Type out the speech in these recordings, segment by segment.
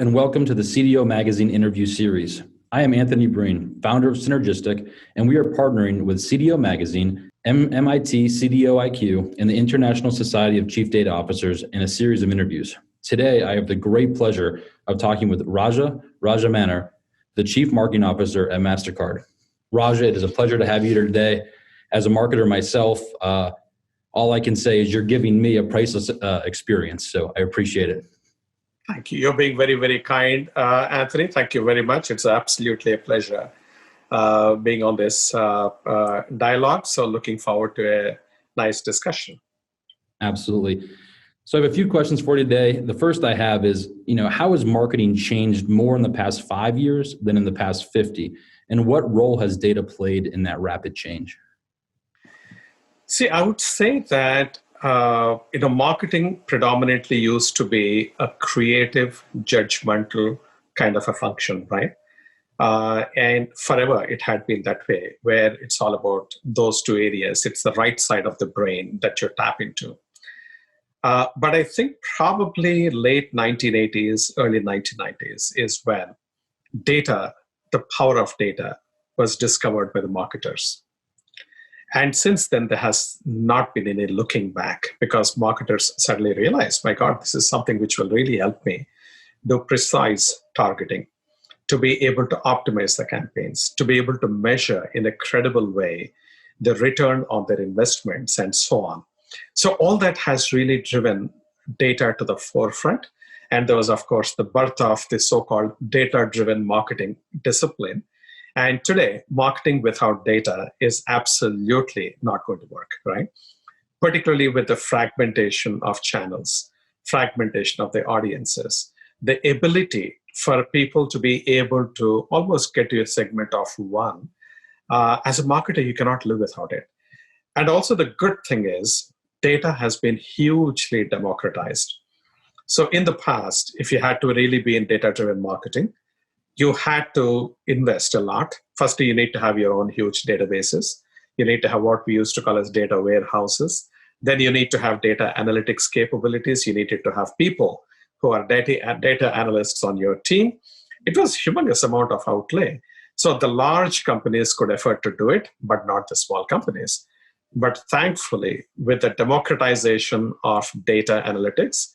and welcome to the CDO Magazine interview series. I am Anthony Breen, founder of Synergistic, and we are partnering with CDO Magazine, MIT CDO IQ, and the International Society of Chief Data Officers in a series of interviews. Today, I have the great pleasure of talking with Raja Mannar, the Chief Marketing Officer at MasterCard. Raja, it is a pleasure to have you here today. As a marketer myself, all I can say is you're giving me a priceless experience, so I appreciate it. Thank you. You're being very, very kind, Anthony. Thank you very much. It's absolutely a pleasure being on this dialogue. So looking forward to a nice discussion. Absolutely. So I have a few questions for you today. The first I have is, how has marketing changed more in the past 5 years than in the past 50? And what role has data played in that rapid change? See, I would say that marketing predominantly used to be a creative, judgmental kind of a function, right? And forever it had been that way, where it's all about those two areas. It's the right side of the brain that you tap into. But I think probably late 1980s, early 1990s is when data, the power of data, was discovered by the marketers. And since then, there has not been any looking back, because marketers suddenly realized, my God, this is something which will really help me do precise targeting, to be able to optimize the campaigns, to be able to measure in a credible way the return on their investments and so on. So all that has really driven data to the forefront. And there was, of course, the birth of the so-called data-driven marketing discipline. And today, marketing without data is absolutely not going to work, right? Particularly with the fragmentation of channels, fragmentation of the audiences, the ability for people to be able to almost get to a segment of one. As a marketer, you cannot live without it. And also the good thing is, data has been hugely democratized. So in the past, if you had to really be in data-driven marketing, you had to invest a lot. Firstly, you need to have your own huge databases. You need to have what we used to call as data warehouses. Then you need to have data analytics capabilities. You needed to have people who are data analysts on your team. It was a humongous amount of outlay. So the large companies could afford to do it, but not the small companies. But thankfully, with the democratization of data analytics,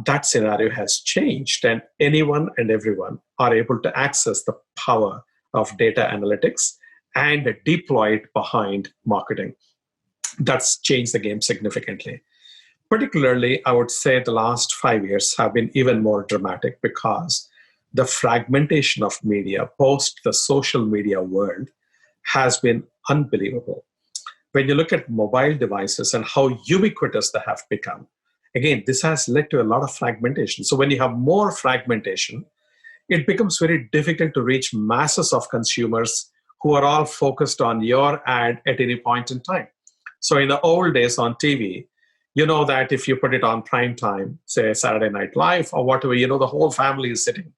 that scenario has changed, and anyone and everyone are able to access the power of data analytics and deploy it behind marketing. That's changed the game significantly. Particularly, I would say the last 5 years have been even more dramatic, because the fragmentation of media post the social media world has been unbelievable. When you look at mobile devices and how ubiquitous they have become, again, this has led to a lot of fragmentation. So when you have more fragmentation, it becomes very difficult to reach masses of consumers who are all focused on your ad at any point in time. So in the old days on TV, you know that if you put it on prime time, say Saturday Night Live or whatever, the whole family is sitting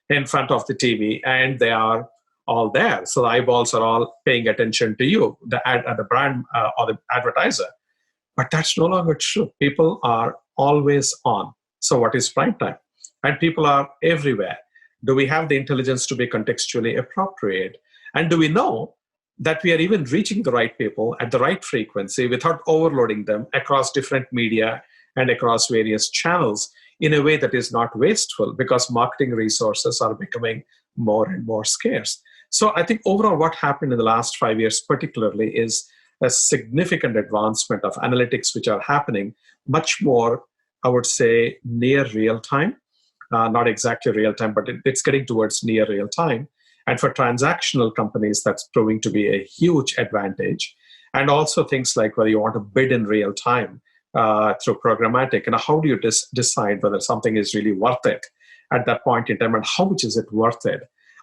in front of the TV and they are all there. So the eyeballs are all paying attention to you, the brand or the advertiser. But that's no longer true. People are always on. So what is prime time? And people are everywhere. Do we have the intelligence to be contextually appropriate? And do we know that we are even reaching the right people at the right frequency without overloading them across different media and across various channels in a way that is not wasteful, because marketing resources are becoming more and more scarce. So I think overall what happened in the last 5 years particularly is a significant advancement of analytics, which are happening much more, I would say, near real time. Not exactly real time, but it's getting towards near real time. And for transactional companies, that's proving to be a huge advantage. And also things like whether you want to bid in real time through programmatic, and how do you decide whether something is really worth it at that point in time, and how much is it worth it?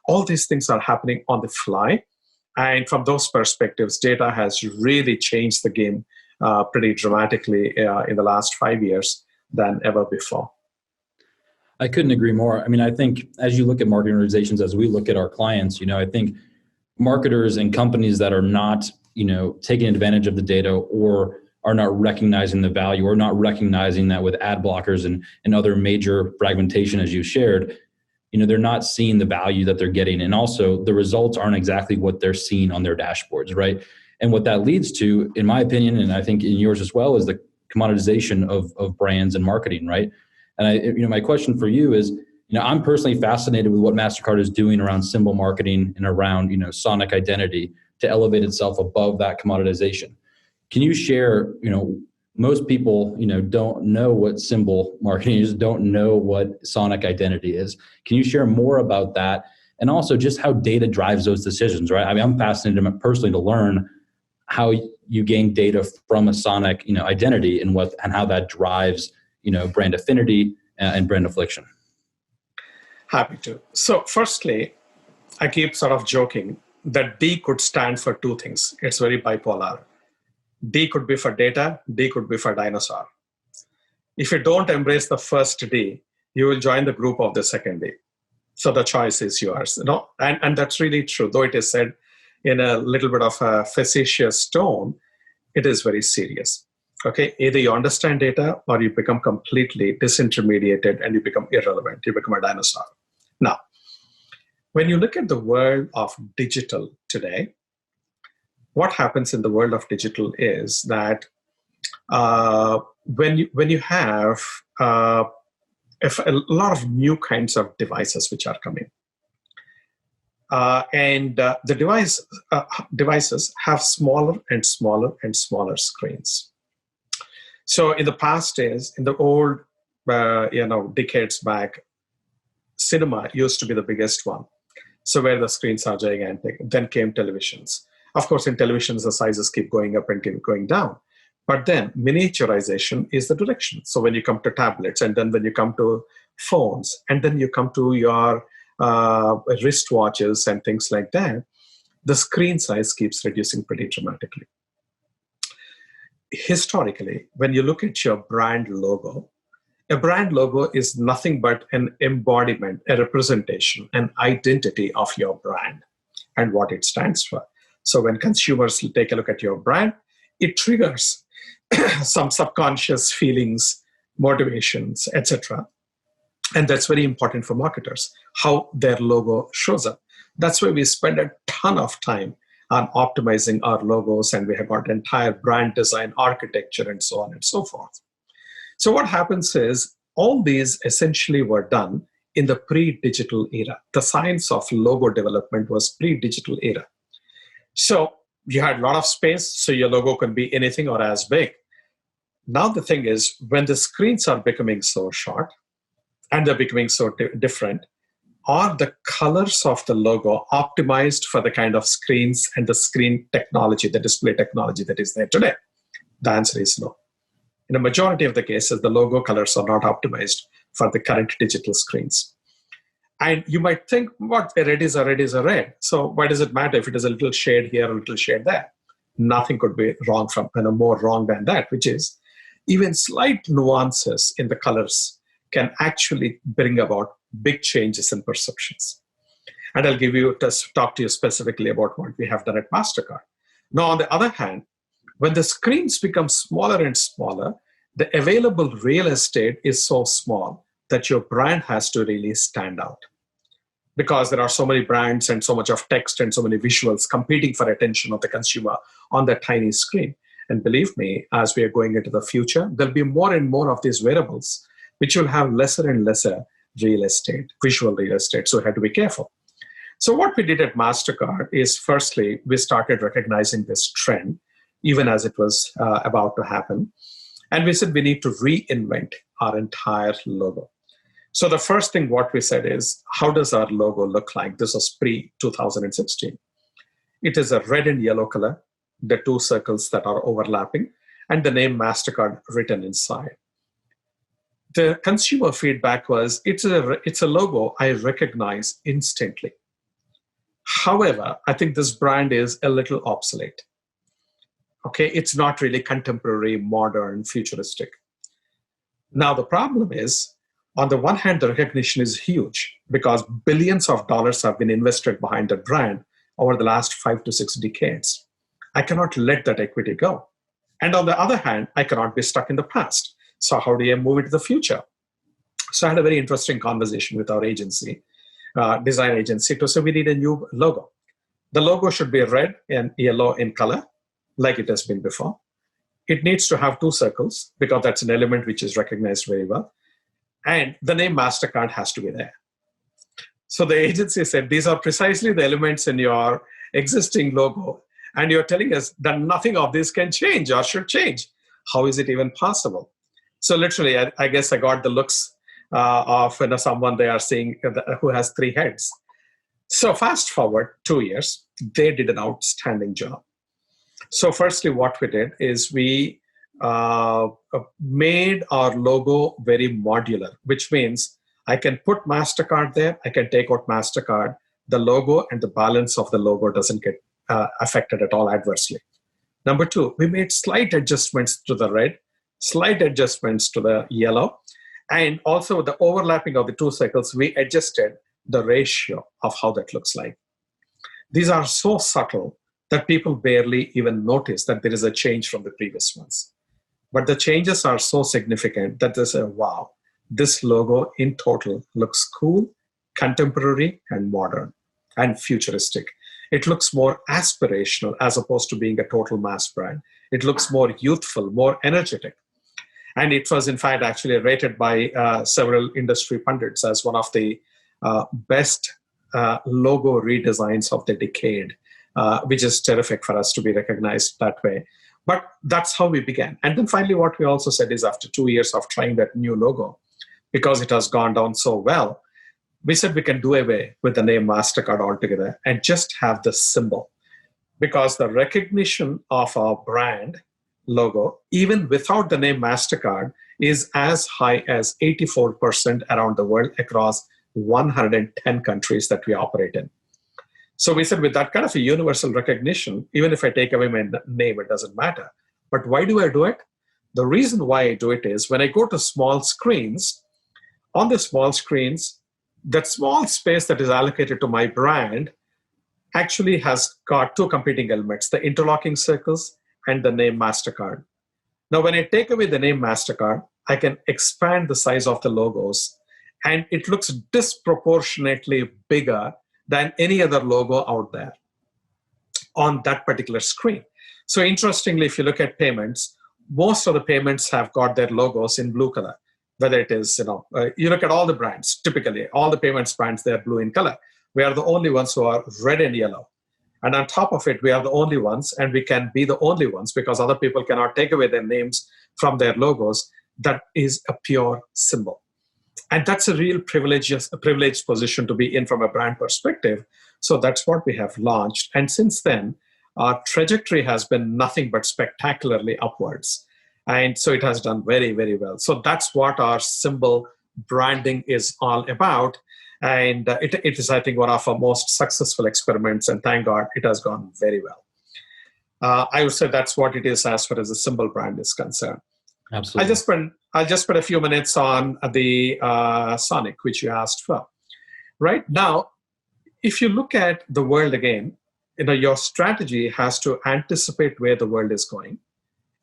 All these things are happening on the fly. And from those perspectives, data has really changed the game pretty dramatically in the last 5 years than ever before. I couldn't agree more. I mean, I think as you look at marketing organizations, as we look at our clients, I think marketers and companies that are not, taking advantage of the data or are not recognizing the value or not recognizing that with ad blockers and other major fragmentation, as you shared, they're not seeing the value that they're getting. And also the results aren't exactly what they're seeing on their dashboards, right? And what that leads to, in my opinion, and I think in yours as well, is the commoditization of brands and marketing, right? And my question for you is, I'm personally fascinated with what MasterCard is doing around symbol marketing and around, sonic identity to elevate itself above that commoditization. Can you share, most people, don't know what symbol marketing is, don't know what sonic identity is. Can you share more about that? And also just how data drives those decisions, right? I mean, I'm fascinated personally to learn how you gain data from a sonic, identity and how that drives, brand affinity and brand affliction. Happy to. So firstly, I keep sort of joking that D could stand for two things. It's very bipolar. D could be for data, D could be for dinosaur. If you don't embrace the first D, you will join the group of the second D. So the choice is yours. And that's really true. Though it is said in a little bit of a facetious tone, it is very serious. Okay, either you understand data or you become completely disintermediated and you become irrelevant. You become a dinosaur. Now, when you look at the world of digital today, what happens in the world of digital is that when you have a lot of new kinds of devices which are coming, and the devices have smaller and smaller and smaller screens. So in the past days, in the old, decades back, cinema used to be the biggest one. So where the screens are gigantic. Then came televisions. Of course, in televisions, the sizes keep going up and keep going down. But then miniaturization is the direction. So when you come to tablets, and then when you come to phones, and then you come to your wristwatches and things like that, the screen size keeps reducing pretty dramatically. Historically, when you look at your brand logo, a brand logo is nothing but an embodiment, a representation, an identity of your brand and what it stands for. So when consumers take a look at your brand, it triggers some subconscious feelings, motivations, etc. And that's very important for marketers, how their logo shows up. That's why we spend a ton of time on optimizing our logos, and we have got entire brand design architecture and so on and so forth. So what happens is all these essentially were done in the pre-digital era. The science of logo development was pre-digital era. So you had a lot of space, so your logo can be anything or as big. Now the thing is, when the screens are becoming so short and they're becoming so different, are the colors of the logo optimized for the kind of screens and the screen technology, the display technology that is there today? The answer is no. In a majority of the cases, the logo colors are not optimized for the current digital screens. And you might think, what, a red is a red is a red. So why does it matter if it is a little shade here, a little shade there? Nothing could be wrong from, more wrong than that, which is even slight nuances in the colors can actually bring about big changes in perceptions. And I'll talk to you specifically about what we have done at MasterCard. Now, on the other hand, when the screens become smaller and smaller, the available real estate is so small that your brand has to really stand out. Because there are so many brands and so much of text and so many visuals competing for attention of the consumer on that tiny screen. And believe me, as we are going into the future, there'll be more and more of these wearables, which will have lesser and lesser real estate, visual real estate. So we have to be careful. So what we did at MasterCard is, firstly, we started recognizing this trend, even as it was about to happen. And we said we need to reinvent our entire logo. So the first thing what we said is, how does our logo look like? This was pre-2016. It is a red and yellow color, the two circles that are overlapping, and the name MasterCard written inside. The consumer feedback was, it's a logo I recognize instantly. However, I think this brand is a little obsolete. Okay, it's not really contemporary, modern, futuristic. Now, the problem is, on the one hand, the recognition is huge because billions of dollars have been invested behind the brand over the last 5 to 6 decades. I cannot let that equity go. And on the other hand, I cannot be stuck in the past. So how do I move into the future? So I had a very interesting conversation with our agency, design agency, to say we need a new logo. The logo should be red and yellow in color, like it has been before. It needs to have two circles because that's an element which is recognized very well. And the name MasterCard has to be there. So the agency said, these are precisely the elements in your existing logo. And you're telling us that nothing of this can change or should change. How is it even possible? So literally, I guess I got the looks of someone they are seeing who has three heads. So fast forward 2 years, they did an outstanding job. So firstly, what we did is we made our logo very modular, which means I can put MasterCard there, I can take out MasterCard. The logo and the balance of the logo doesn't get affected at all adversely. Number two, we made slight adjustments to the red, slight adjustments to the yellow, and also the overlapping of the two circles, we adjusted the ratio of how that looks like. These are so subtle that people barely even notice that there is a change from the previous ones. But the changes are so significant that they say, wow, this logo in total looks cool, contemporary, and modern, and futuristic. It looks more aspirational as opposed to being a total mass brand. It looks more youthful, more energetic. And it was, in fact, actually rated by several industry pundits as one of the best logo redesigns of the decade, which is terrific for us to be recognized that way. But that's how we began. And then finally, what we also said is after 2 years of trying that new logo, because it has gone down so well, we said we can do away with the name MasterCard altogether and just have the symbol. Because the recognition of our brand logo, even without the name MasterCard, is as high as 84% around the world across 110 countries that we operate in. So we said with that kind of a universal recognition, even if I take away my name, it doesn't matter. But why do I do it? The reason why I do it is when I go to small screens, on the small screens, that small space that is allocated to my brand actually has got two competing elements, the interlocking circles and the name MasterCard. Now, when I take away the name MasterCard, I can expand the size of the logos, and it looks disproportionately bigger than any other logo out there on that particular screen. So interestingly, if you look at payments, most of the payments have got their logos in blue color. Whether it is, you look at all the brands, typically, all the payments brands, they're blue in color. We are the only ones who are red and yellow. And on top of it, we are the only ones, and we can be the only ones because other people cannot take away their names from their logos. That is a pure symbol. And that's a real privileged position to be in from a brand perspective. So that's what we have launched. And since then, our trajectory has been nothing but spectacularly upwards. And so it has done very, very well. So that's what our symbol branding is all about. And it is, I think, one of our most successful experiments. And thank God it has gone very well. I would say that's what it is as far as the symbol brand is concerned. Absolutely. I'll just spend a few minutes on the Sonic, which you asked for. Right now, if you look at the world again, your strategy has to anticipate where the world is going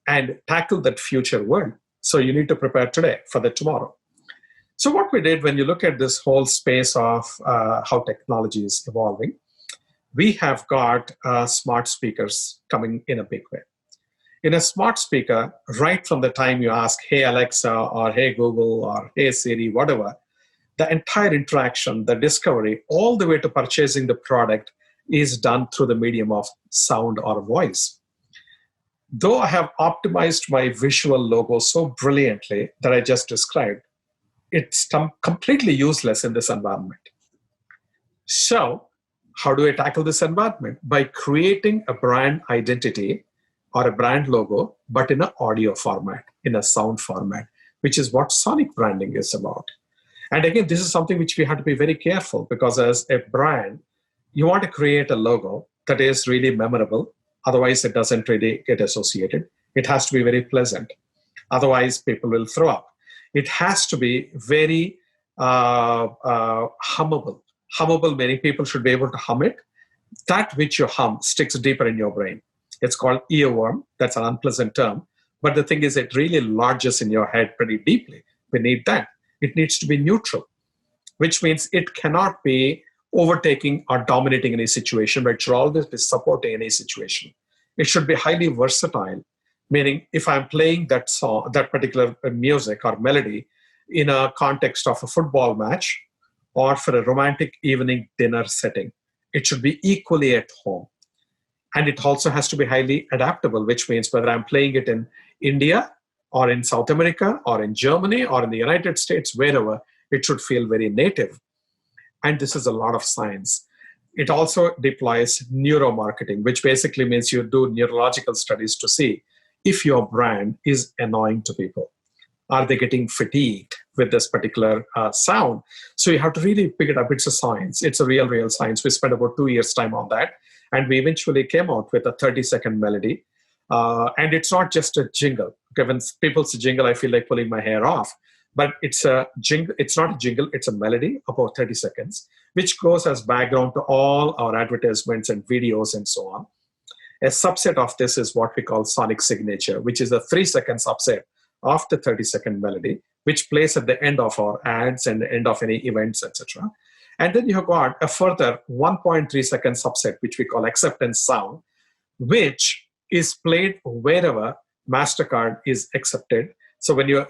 and tackle that future world. So you need to prepare today for the tomorrow. So what we did when you look at this whole space of how technology is evolving, we have got smart speakers coming in a big way. In a smart speaker, right from the time you ask, hey Alexa, or hey Google, or hey Siri, whatever, the entire interaction, the discovery, all the way to purchasing the product is done through the medium of sound or voice. Though I have optimized my visual logo so brilliantly that I just described, it's completely useless in this environment. So how do I tackle this environment? By creating a brand identity or a brand logo, but in an audio format, in a sound format, which is what sonic branding is about. And again, this is something which we have to be very careful because as a brand, you want to create a logo that is really memorable. Otherwise, it doesn't really get associated. It has to be very pleasant. Otherwise, people will throw up. It has to be very hummable. Hummable, many people should be able to hum it. That which you hum sticks deeper in your brain. It's called earworm. That's an unpleasant term. But the thing is, it really lodges in your head pretty deeply. We need that. It needs to be neutral, which means it cannot be overtaking or dominating any situation, but it should always be supporting any situation. It should be highly versatile, meaning if I'm playing that song, that particular music or melody in a context of a football match or for a romantic evening dinner setting, it should be equally at home. And it also has to be highly adaptable, which means whether I'm playing it in India or in South America or in Germany or in the United States, wherever, it should feel very native. And this is a lot of science. It also deploys neuromarketing, which basically means you do neurological studies to see if your brand is annoying to people. Are they getting fatigued with this particular sound? So you have to really pick it up. It's a science. It's a real science. We spent about 2 years' time on that. And we eventually came out with a 30-second melody. And it's not just a jingle. Okay, when people say jingle, I feel like pulling my hair off. But it's a jingle. It's not a jingle. It's a melody, about 30 seconds, which goes as background to all our advertisements and videos and so on. A subset of this is what we call sonic signature, which is a 3-second subset of the 30-second melody, which plays at the end of our ads and the end of any events, etc. And then you have got a further 1.3-second subset, which we call acceptance sound, which is played wherever MasterCard is accepted. So when you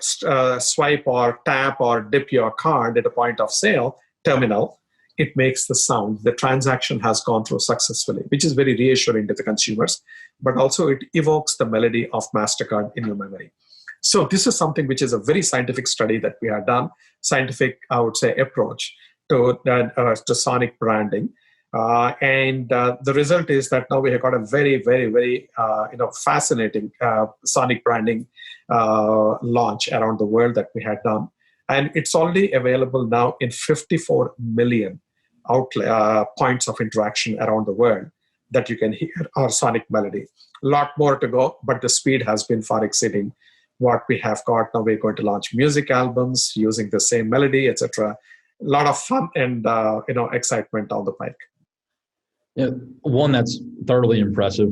swipe or tap or dip your card at a point of sale terminal, it makes the sound. The transaction has gone through successfully, which is very reassuring to the consumers, but also it evokes the melody of MasterCard in your memory. So this is something which is a very scientific study that we have done, scientific, I would say, approach to sonic branding. The result is that now we have got a very fascinating sonic branding launch around the world that we had done. And it's already available now in 54 million points of interaction around the world that you can hear our sonic melody. A lot more to go, but the speed has been far exceeding what we have got. Now we're going to launch music albums using the same melody, etc. A lot of fun and excitement on the pike. Yeah, one that's thoroughly impressive.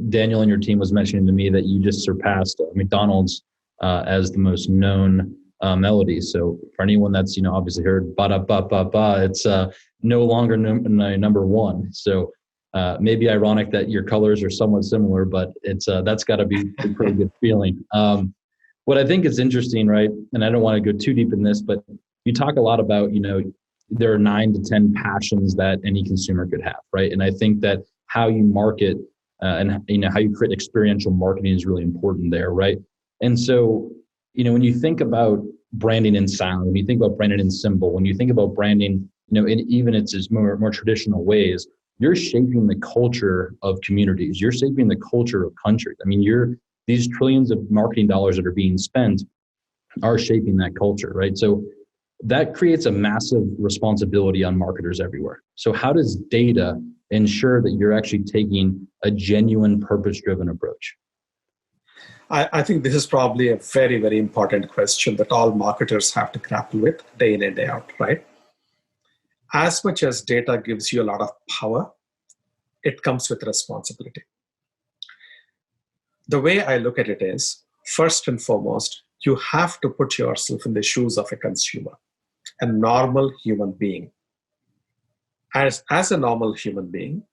Daniel and your team was mentioning to me that you just surpassed McDonald's as the most known melody. So for anyone that's obviously heard ba da ba ba ba, it's no longer number one. So maybe ironic that your colors are somewhat similar, but it's that's got to be a pretty good feeling. What I think is interesting, right? And I don't want to go too deep in this, but you talk a lot about there are 9 to 10 passions that any consumer could have, right? And I think that how you market and how you create experiential marketing is really important there, right? And so, when you think about branding in sound, when you think about branding in symbol, when you think about branding, in even its more traditional ways, you're shaping the culture of communities. You're shaping the culture of countries. I mean, these trillions of marketing dollars that are being spent are shaping that culture, right? So that creates a massive responsibility on marketers everywhere. So how does data ensure that you're actually taking a genuine purpose-driven approach? I think this is probably a very, very important question that all marketers have to grapple with day in and day out, right? As much as data gives you a lot of power, it comes with responsibility. The way I look at it is, first and foremost, you have to put yourself in the shoes of a consumer, a normal human being. As a normal human being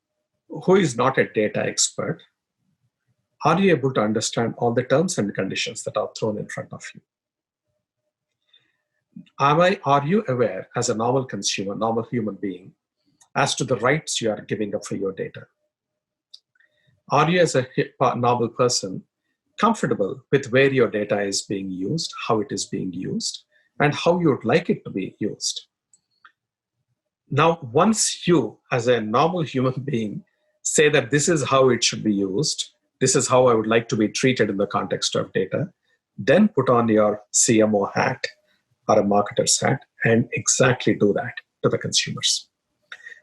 who is not a data expert, are you able to understand all the terms and conditions that are thrown in front of you? Are you aware as a normal consumer, normal human being, as to the rights you are giving up for your data? Are you as a normal person comfortable with where your data is being used, how it is being used, and how you would like it to be used? Now, once you, as a normal human being, say that this is how it should be used, this is how I would like to be treated in the context of data, then put on your CMO hat or a marketer's hat and exactly do that to the consumers.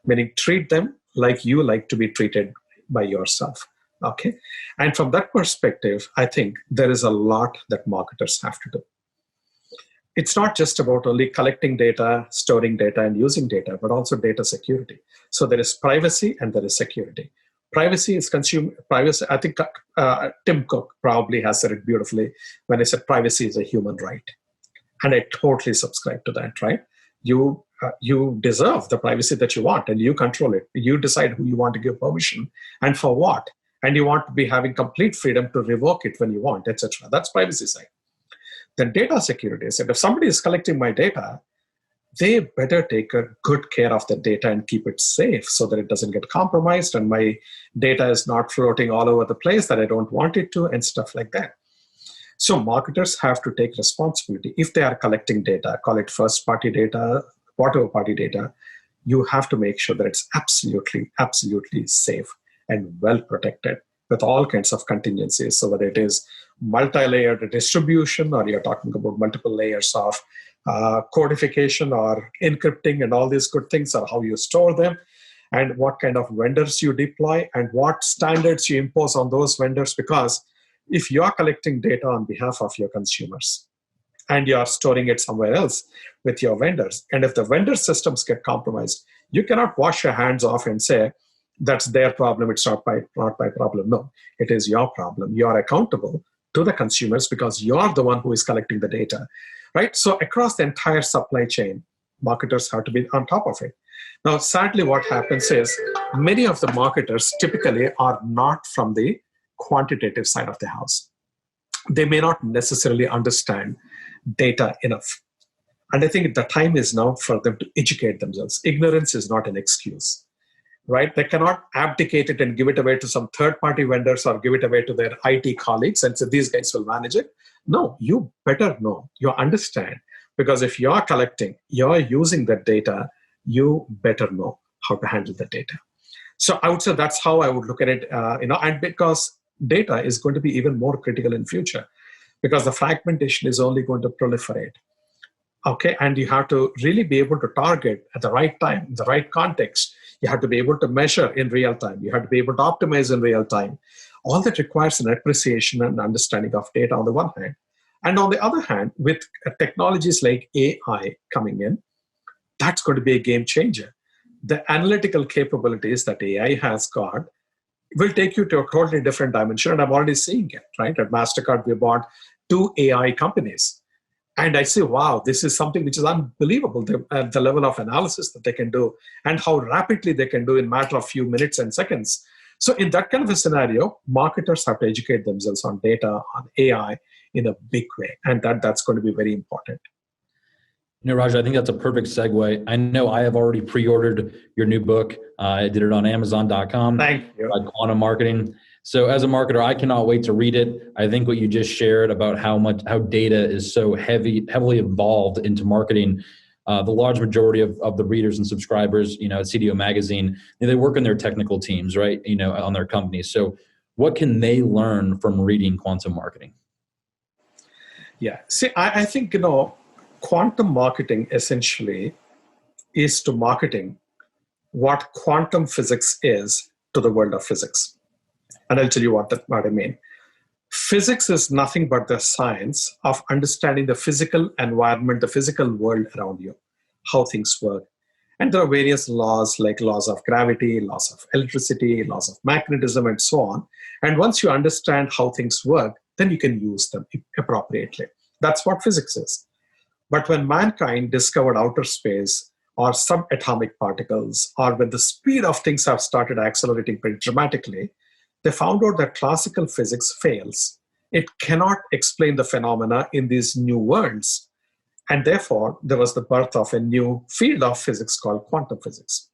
Meaning treat them like you like to be treated by yourself. Okay. And from that perspective, I think there is a lot that marketers have to do. It's not just about only collecting data, storing data, and using data, but also data security. So there is privacy and there is security. Privacy is consumer privacy. I think Tim Cook probably has said it beautifully when he said privacy is a human right, and I totally subscribe to that. Right? You deserve the privacy that you want, and you control it. You decide who you want to give permission and for what, and you want to be having complete freedom to revoke it when you want, etc. That's privacy side. Then data security said, if somebody is collecting my data, they better take a good care of the data and keep it safe so that it doesn't get compromised and my data is not floating all over the place that I don't want it to and stuff like that. So marketers have to take responsibility. If they are collecting data, call it first-party data, whatever party data, you have to make sure that it's absolutely, absolutely safe and well protected with all kinds of contingencies. So whether it is multi-layered distribution or you're talking about multiple layers of codification or encrypting and all these good things, or how you store them, and what kind of vendors you deploy and what standards you impose on those vendors. Because if you are collecting data on behalf of your consumers and you are storing it somewhere else with your vendors, and if the vendor systems get compromised, you cannot wash your hands off and say, that's their problem, it's not my problem. No, it is your problem. You are accountable to the consumers because you're the one who is collecting the data, right? So across the entire supply chain, marketers have to be on top of it. Now, sadly, what happens is many of the marketers typically are not from the quantitative side of the house. They may not necessarily understand data enough. And I think the time is now for them to educate themselves. Ignorance is not an excuse, right? They cannot abdicate it and give it away to some third-party vendors or give it away to their IT colleagues and say, these guys will manage it. No, you better know, you understand. Because if you're collecting, you're using that data, you better know how to handle the data. So I would say that's how I would look at it, and because data is going to be even more critical in future, because the fragmentation is only going to proliferate. Okay, and you have to really be able to target at the right time, in the right context. You have to be able to measure in real time. You have to be able to optimize in real time. All that requires an appreciation and understanding of data on the one hand. And on the other hand, with technologies like AI coming in, that's going to be a game changer. The analytical capabilities that AI has got will take you to a totally different dimension. And I'm already seeing it, right? At MasterCard, we bought 2 AI companies. And I say, wow, this is something which is unbelievable, the level of analysis that they can do and how rapidly they can do in a matter of few minutes and seconds. So in that kind of a scenario, marketers have to educate themselves on data, on AI in a big way. And that's going to be very important. Raj, I think that's a perfect segue. I know I have already pre-ordered your new book. I did it on Amazon.com. Thank you. Quantum Marketing. So as a marketer, I cannot wait to read it. I think what you just shared about how data is so heavily involved into marketing. The large majority of the readers and subscribers, at CDO Magazine, they work in their technical teams, right? On their companies. So what can they learn from reading Quantum Marketing? Yeah. See, I think, quantum marketing essentially is to marketing what quantum physics is to the world of physics. And I'll tell you what I mean. Physics is nothing but the science of understanding the physical environment, the physical world around you, how things work. And there are various laws like laws of gravity, laws of electricity, laws of magnetism, and so on. And once you understand how things work, then you can use them appropriately. That's what physics is. But when mankind discovered outer space or subatomic particles, or when the speed of things have started accelerating pretty dramatically, they found out that classical physics fails. It cannot explain the phenomena in these new worlds. And therefore, there was the birth of a new field of physics called quantum physics,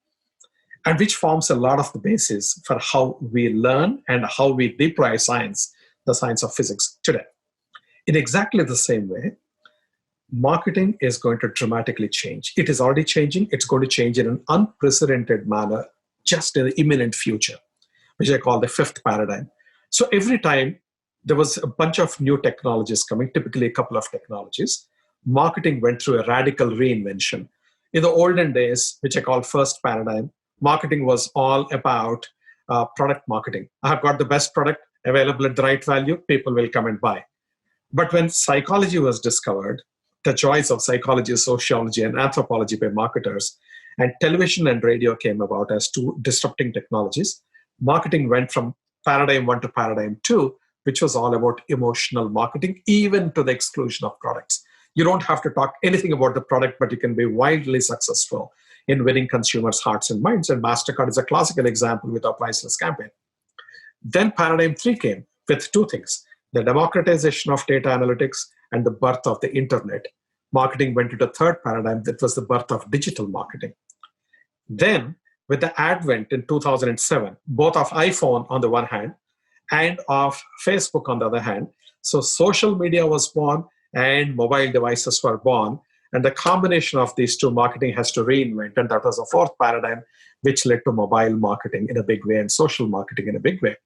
and which forms a lot of the basis for how we learn and how we deploy science, the science of physics today. In exactly the same way, marketing is going to dramatically change. It is already changing. It's going to change in an unprecedented manner just in the imminent future, which I call the 5th paradigm. So every time there was a bunch of new technologies coming, typically a couple of technologies, marketing went through a radical reinvention. In the olden days, which I call 1st paradigm, marketing was all about product marketing. I have got the best product available at the right value, people will come and buy. But when psychology was discovered, the joys of psychology, sociology, and anthropology by marketers, and television and radio came about as 2 disrupting technologies, marketing went from paradigm 1 to paradigm 2, which was all about emotional marketing, even to the exclusion of products. You don't have to talk anything about the product, but you can be wildly successful in winning consumers' hearts and minds. And MasterCard is a classical example with our priceless campaign. Then paradigm 3 came with two things: the democratization of data analytics and the birth of the internet. Marketing went into the third paradigm, that was the birth of digital marketing. Then, with the advent in 2007, both of iPhone on the one hand and of Facebook on the other hand, so social media was born and mobile devices were born. And the combination of these two, marketing has to reinvent. And that was a fourth paradigm, which led to mobile marketing in a big way and social marketing in a big way.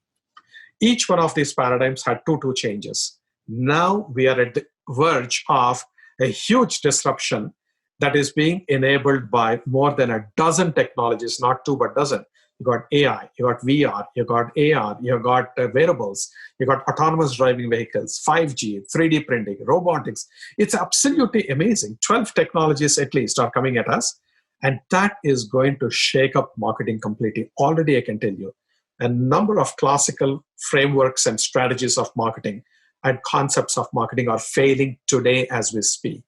Each one of these paradigms had two changes. Now we are at the verge of a huge disruption that is being enabled by more than a dozen technologies, not two, but dozen. You got AI, you got VR, you got AR, you got wearables, you got autonomous driving vehicles, 5G, 3D printing, robotics. It's absolutely amazing. 12 technologies at least are coming at us. And that is going to shake up marketing completely. Already, I can tell you, a number of classical frameworks and strategies of marketing and concepts of marketing are failing today as we speak,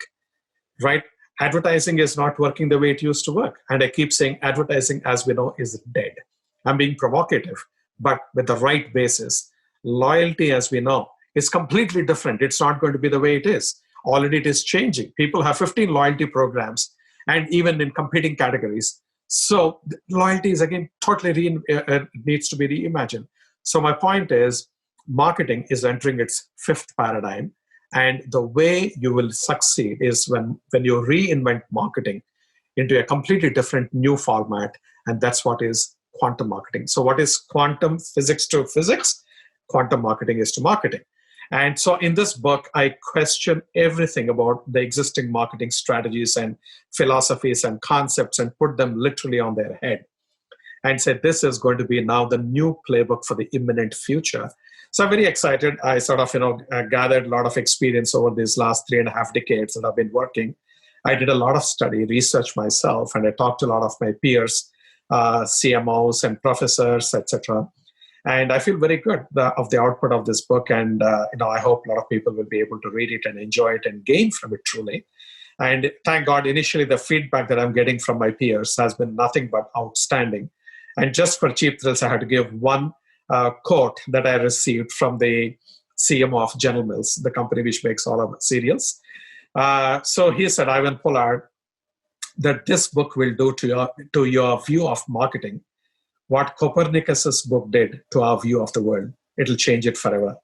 right? Advertising is not working the way it used to work. And I keep saying advertising, as we know, is dead. I'm being provocative, but with the right basis. Loyalty, as we know, is completely different. It's not going to be the way it is. Already it is changing. People have 15 loyalty programs, and even in competing categories. So loyalty is, again, totally needs to be reimagined. So my point is, marketing is entering its fifth paradigm. And the way you will succeed is when you reinvent marketing into a completely different new format. And that's what is quantum marketing. So what is quantum physics to physics? Quantum marketing is to marketing. And so in this book, I question everything about the existing marketing strategies and philosophies and concepts and put them literally on their head and said, this is going to be now the new playbook for the imminent future. So I'm very excited. I sort of, gathered a lot of experience over these last 3.5 decades that I've been working. I did a lot of study, research myself, and I talked to a lot of my peers, CMOs and professors, etc. And I feel very good of the output of this book. And, I hope a lot of people will be able to read it and enjoy it and gain from it truly. And thank God, initially, the feedback that I'm getting from my peers has been nothing but outstanding. And just for cheap thrills, I had to give one quote that I received from the CMO of General Mills, the company which makes all of cereals. So he said, Ivan Pollard, that this book will do to your view of marketing what Copernicus's book did to our view of the world. It'll change it forever.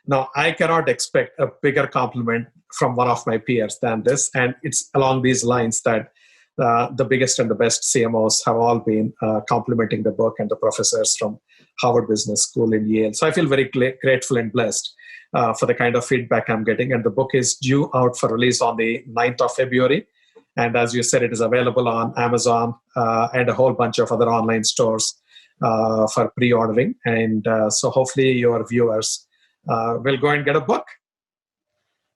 Now, I cannot expect a bigger compliment from one of my peers than this. And it's along these lines that the biggest and the best CMOs have all been complimenting the book, and the professors from Harvard Business School in Yale. So I feel very grateful and blessed for the kind of feedback I'm getting. And the book is due out for release on the 9th of February. And as you said, it is available on Amazon and a whole bunch of other online stores for pre-ordering. And so hopefully your viewers will go and get a book.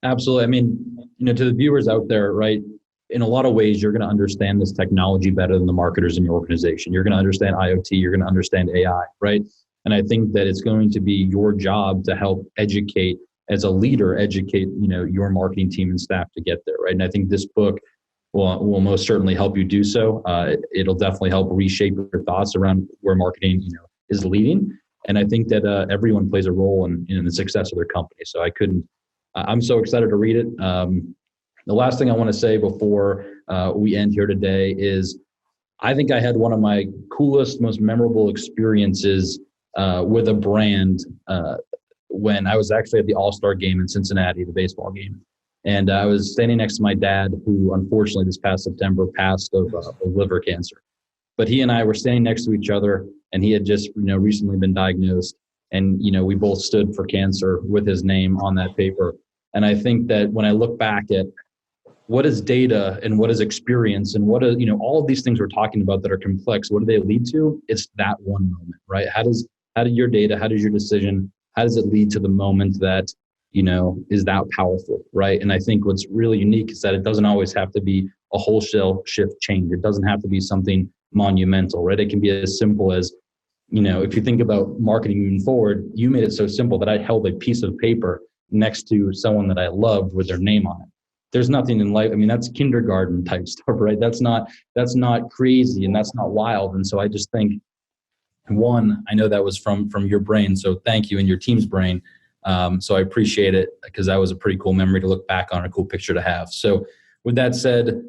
Absolutely. I mean, to the viewers out there, right, in a lot of ways, you're going to understand this technology better than the marketers in your organization. You're going to understand IoT. You're going to understand AI, right? And I think that it's going to be your job to help educate, as a leader, educate, your marketing team and staff to get there, right? And I think this book will most certainly help you do so. It'll definitely help reshape your thoughts around where marketing, is leading. And I think that everyone plays a role in the success of their company. So I'm so excited to read it. The last thing I want to say before we end here today is I think I had one of my coolest, most memorable experiences with a brand when I was actually at the All-Star game in Cincinnati, the baseball game. And I was standing next to my dad, who unfortunately this past September passed of liver cancer. But he and I were standing next to each other, and he had just recently been diagnosed. And we both stood for cancer with his name on that paper. And I think that when I look back at what is data and what is experience and what are, all of these things we're talking about that are complex, what do they lead to? It's that one moment, right? How does your data, how does your decision, how does it lead to the moment that, is that powerful, right? And I think what's really unique is that it doesn't always have to be a wholesale shift change. It doesn't have to be something monumental, right? It can be as simple as if you think about marketing moving forward, you made it so simple that I held a piece of paper next to someone that I loved with their name on it. There's nothing in life. I mean, that's kindergarten type stuff, right? That's not crazy and that's not wild. And so I just think, one, I know that was from your brain, so thank you, and your team's brain. So I appreciate it, because that was a pretty cool memory to look back on, a cool picture to have. So with that said,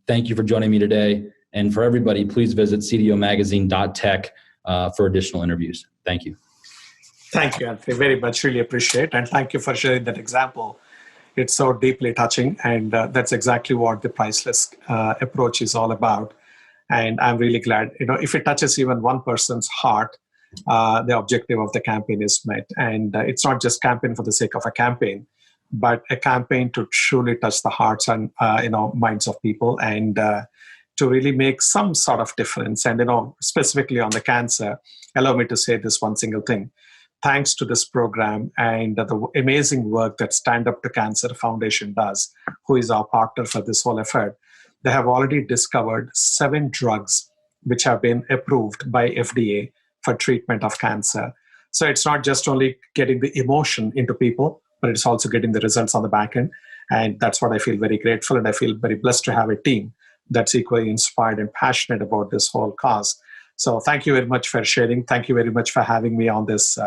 thank you for joining me today. And for everybody, please visit cdomagazine.tech for additional interviews. Thank you. Thank you, Anthony. Very much. Really appreciate. And thank you for sharing that example. It's so deeply touching. And that's exactly what the priceless approach is all about. And I'm really glad, if it touches even one person's heart, the objective of the campaign is met. And it's not just campaign for the sake of a campaign, but a campaign to truly touch the hearts and minds of people, and to really make some sort of difference. And specifically on the cancer, allow me to say this one single thing. Thanks to this program and the amazing work that Stand Up to Cancer Foundation does, who is our partner for this whole effort, they have already discovered 7 drugs which have been approved by FDA for treatment of cancer. So it's not just only getting the emotion into people, but it's also getting the results on the back end. And that's what I feel very grateful, and I feel very blessed to have a team that's equally inspired and passionate about this whole cause. So thank you very much for sharing. Thank you very much for having me on this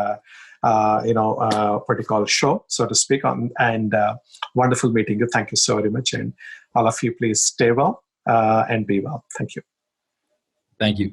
what you call show, so to speak, and wonderful meeting you. Thank you so very much. And all of you, please stay well and be well. Thank you. Thank you.